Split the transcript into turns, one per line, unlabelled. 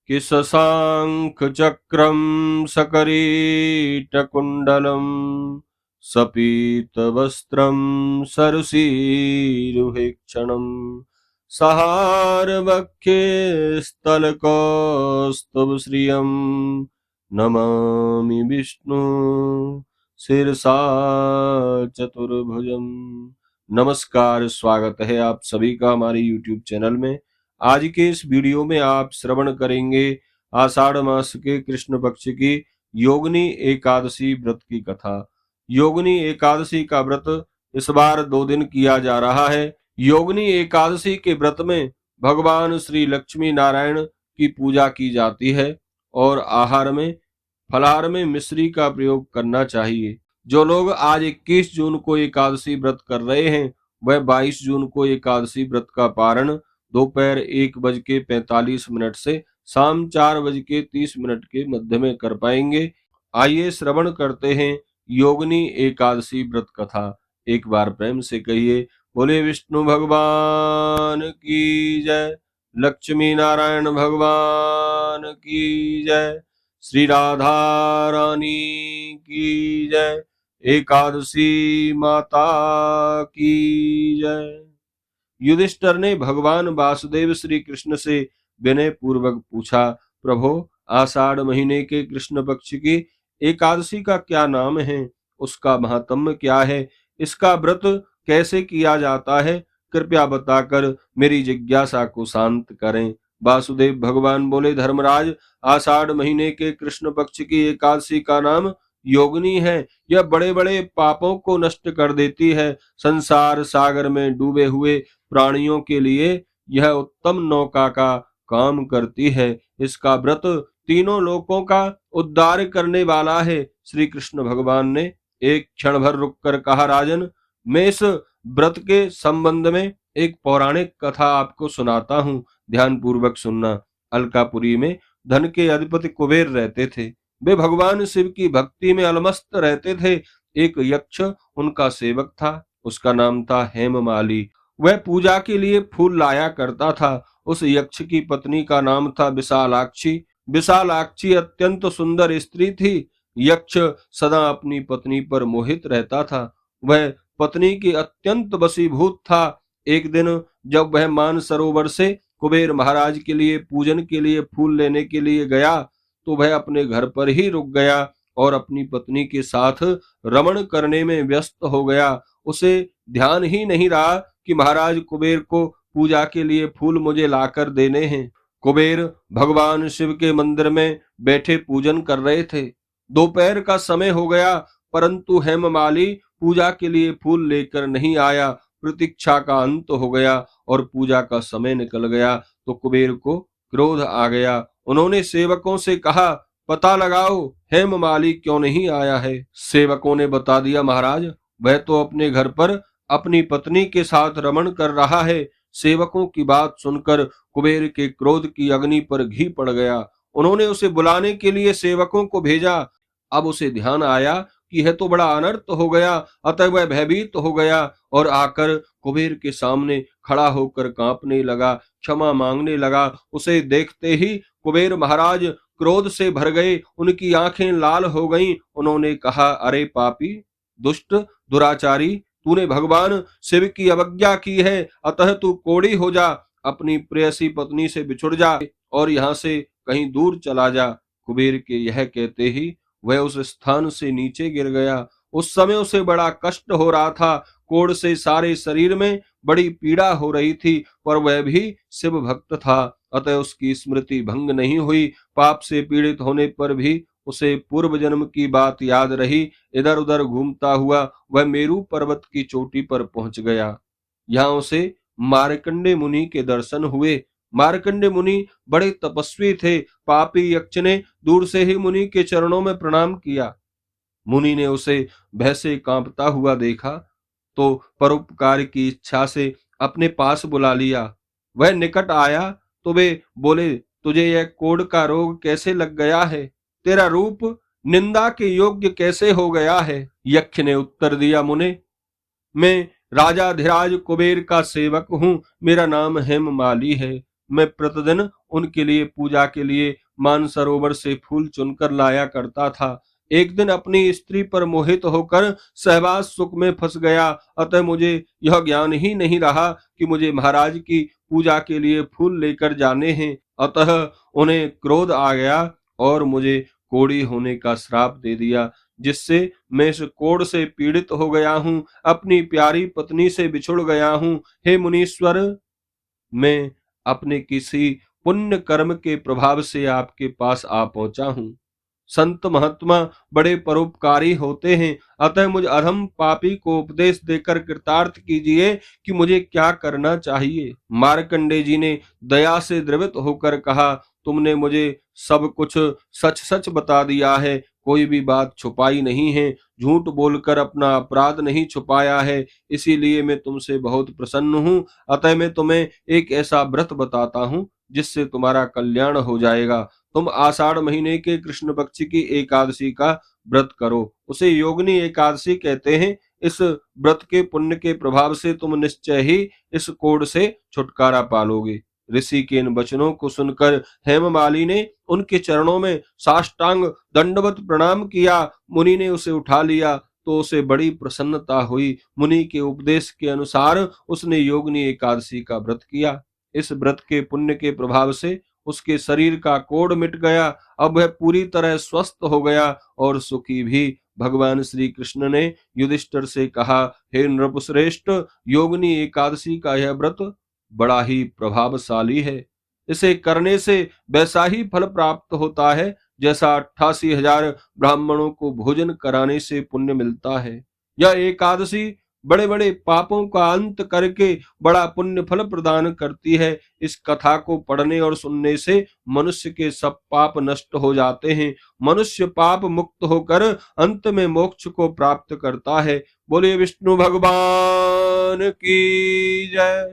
किसशाङ्खचक्रं सकरीटकुण्डलं सपीतवस्त्रं सरसीरुहेक्षणं सहारवक्षे स्थलकौस्तुभश्रियं नमामि विष्णु शिरसा चतुर्भुजम्। नमस्कार, स्वागत है आप सभी का हमारे YouTube चैनल में। आज के इस वीडियो में आप श्रवण करेंगे आषाढ़ मास के कृष्ण पक्ष की योगिनी एकादशी व्रत की कथा। योगिनी एकादशी का व्रत इस बार 2 दिन किया जा रहा है। योगिनी एकादशी के व्रत में भगवान श्री लक्ष्मी नारायण की पूजा की जाती है और आहार में फलाहार में मिश्री का प्रयोग करना चाहिए। जो लोग आज 21 जून को एकादशी व्रत कर रहे हैं वह 22 जून को एकादशी व्रत का पारण दोपहर 1:45 से शाम 4:30 के मध्य में कर पाएंगे। आइए श्रवण करते हैं योगिनी एकादशी व्रत कथा। एक बार प्रेम से कहिए, बोले विष्णु भगवान की जय, लक्ष्मी नारायण भगवान की जय, श्री राधा रानी की जय, एकादशी माता की जय। युधिष्ठिर ने भगवान वासुदेव श्री कृष्ण से विनय पूर्वक पूछा, प्रभो, आषाढ़ महीने के कृष्ण पक्ष की एकादशी का क्या नाम है? उसका महात्म्य क्या है? इसका व्रत कैसे किया जाता है? कृपया बताकर मेरी जिज्ञासा को शांत करें। वासुदेव भगवान बोले, धर्मराज, आषाढ़ महीने के कृष्ण पक्ष की एकादशी का नाम योगिनी है। यह बड़े बड़े पापों को नष्ट कर देती है। संसार सागर में डूबे हुए प्राणियों के लिए यह उत्तम नौका का काम करती है। इसका व्रत तीनों लोकों का उद्धार करने वाला है। श्री कृष्ण भगवान ने एक क्षण भर रुककर कहा, राजन, मैं इस व्रत के संबंध में एक पौराणिक कथा आपको सुनाता हूँ, ध्यान पूर्वक सुनना। अलकापुरी में धन के अधिपति कुबेर रहते थे। वे भगवान शिव की भक्ति में अलमस्त रहते थे। एक यक्ष उनका सेवक था। उसका नाम था हेममाली। वह पूजा के लिए फूल लाया करता था। उस यक्ष की पत्नी का नाम था विशालाक्षी। विशालाक्षी अत्यंत सुंदर स्त्री थी। यक्ष सदा अपनी पत्नी पर मोहित रहता था। वह पत्नी की अत्यंत वशीभूत था। एक दिन जब वह मानसरोवर से कुबेर महाराज के लिए पूजन के लिए फूल लेने के लिए गया तो वह अपने घर पर ही रुक गया और अपनी पत्नी के साथ रमण करने में व्यस्त हो गया। उसे ध्यान ही नहीं रहा कि महाराज कुबेर को पूजा के लिए फूल मुझे लाकर देने हैं। कुबेर भगवान शिव के मंदिर में बैठे पूजन कर रहे थे। दोपहर का समय हो गया परंतु हेममाली पूजा के लिए फूल लेकर नहीं आया। प्रतीक्षा का अंत हो गया और पूजा का समय निकल गया तो कुबेर को क्रोध आ गया। उन्होंने सेवकों से कहा, पता लगाओ हेममाली क्यों नहीं आया है। सेवकों ने बता दिया, महाराज, वह तो अपने घर पर अपनी पत्नी के साथ रमण कर रहा है। सेवकों की बात सुनकर कुबेर के क्रोध की अग्नि पर घी पड़ गया। उन्होंने उसे बुलाने के लिए सेवकों को भेजा। अब उसे ध्यान आया कि यह तो बड़ा अनर्थ हो गया। अतः वह भयभीत हो गया और आकर कुबेर के सामने खड़ा होकर कांपने लगा, क्षमा मांगने लगा। उसे देखते ही कुबेर महाराज क्रोध से भर गए। उनकी आंखें लाल हो गईं। उन्होंने कहा, अरे पापी, दुष्ट, दुराचारी, तूने भगवान शिव की अवज्ञा की है, अतः तू कोढ़ी हो जा, अपनी प्रेयसी पत्नी से बिछुड़ जा और यहाँ से कहीं दूर चला जा। कुबेर के यह कहते ही वह उस स्थान से नीचे गिर गया। उस समय उसे बड़ा कष्ट हो रहा था। कोढ़ से सारे शरीर में बड़ी पीड़ा हो रही थी, पर वह भी शिव भक्त था, अतः उसकी स्मृति भंग नहीं हुई। पाप से पीड़ित होने पर भी उसे पूर्व जन्म की बात याद रही। इधर उधर घूमता हुआ वह मेरू पर्वत की चोटी पर पहुंच गया। यहाँ उसे मार्कंडे मुनि के दर्शन हुए। मार्कंडे मुनि बड़े तपस्वी थे। पापी यक्ष ने दूर से ही मुनि के चरणों में प्रणाम किया। मुनि ने उसे भय से कांपता हुआ देखा तो परोपकार की इच्छा से अपने पास बुला लिया। वह निकट आया तो वे बोले, तुझे यह कोढ़ का रोग कैसे लग गया है? तेरा रूप निंदा के योग्य कैसे हो गया है? यक्ष ने उत्तर दिया, मुने, मैं राजाधिराज कुबेर का सेवक हूँ। मेरा नाम हेममाली है। मैं प्रतिदिन उनके लिए पूजा के लिए मानसरोवर से फूल चुनकर लाया करता था। एक दिन अपनी स्त्री पर मोहित होकर सहवास सुख में फंस गया, अतः मुझे यह ज्ञान ही नहीं रहा कि मुझे महाराज की पूजा के लिए फूल लेकर जाने हैं। अतः उन्हें क्रोध आ गया और मुझे कोढ़ी होने का श्राप दे दिया, जिससे मैं इस कोढ़ से पीड़ित हो गया हूँ, अपनी प्यारी पत्नी से बिछुड़ गया हूँ। हे मुनीश्वर, मैं अपने किसी पुण्य कर्म के प्रभाव से आपके पास आ पहुंचा हूँ। संत महात्मा बड़े परोपकारी होते हैं, अतः मुझ अधम पापी को उपदेश देकर कृतार्थ कीजिए कि मुझे क्या करना चाहिए। मार्कंडे जी ने दया से द्रवित होकर कहा, तुमने मुझे सब कुछ सच सच बता दिया है, कोई भी बात छुपाई नहीं है, झूठ बोलकर अपना अपराध नहीं छुपाया है, इसीलिए मैं तुमसे बहुत प्रसन्न हूँ। अतः मैं तुम्हें एक ऐसा व्रत बताता हूँ जिससे तुम्हारा कल्याण हो जाएगा। तुम आषाढ़ महीने के कृष्ण पक्ष की एकादशी का व्रत करो, उसे योगिनी एकादशी कहते हैं। इस व्रत के पुण्य के प्रभाव से तुम निश्चय ही इस कोढ़ से छुटकारा पालोगे। ऋषि के इन वचनों को सुनकर हेममाली ने उनके चरणों में साष्टांग दंडवत प्रणाम किया। मुनि ने उसे उठा लिया तो उसे बड़ी प्रसन्नता हुई। मुनि के उपदेश के अनुसार उसने योगिनी एकादशी का व्रत किया। इस व्रत के पुण्य के प्रभाव से उसके शरीर का कोढ़ मिट गया। अब वह पूरी तरह स्वस्थ हो गया और सुखी भी। भगवान श्री कृष्ण ने युधिष्ठिर से कहा, हे नृपश्रेष्ठ, योगिनी एकादशी का यह व्रत बड़ा ही प्रभावशाली है। इसे करने से वैसा ही फल प्राप्त होता है जैसा 88,000 ब्राह्मणों को भोजन कराने से पुण्य मिलता है। यह एकादशी बड़े बड़े पापों का अंत करके बड़ा पुण्य फल प्रदान करती है। इस कथा को पढ़ने और सुनने से मनुष्य के सब पाप नष्ट हो जाते हैं। मनुष्य पाप मुक्त होकर अंत में मोक्ष को प्राप्त करता है। बोलिए विष्णु भगवान की जय।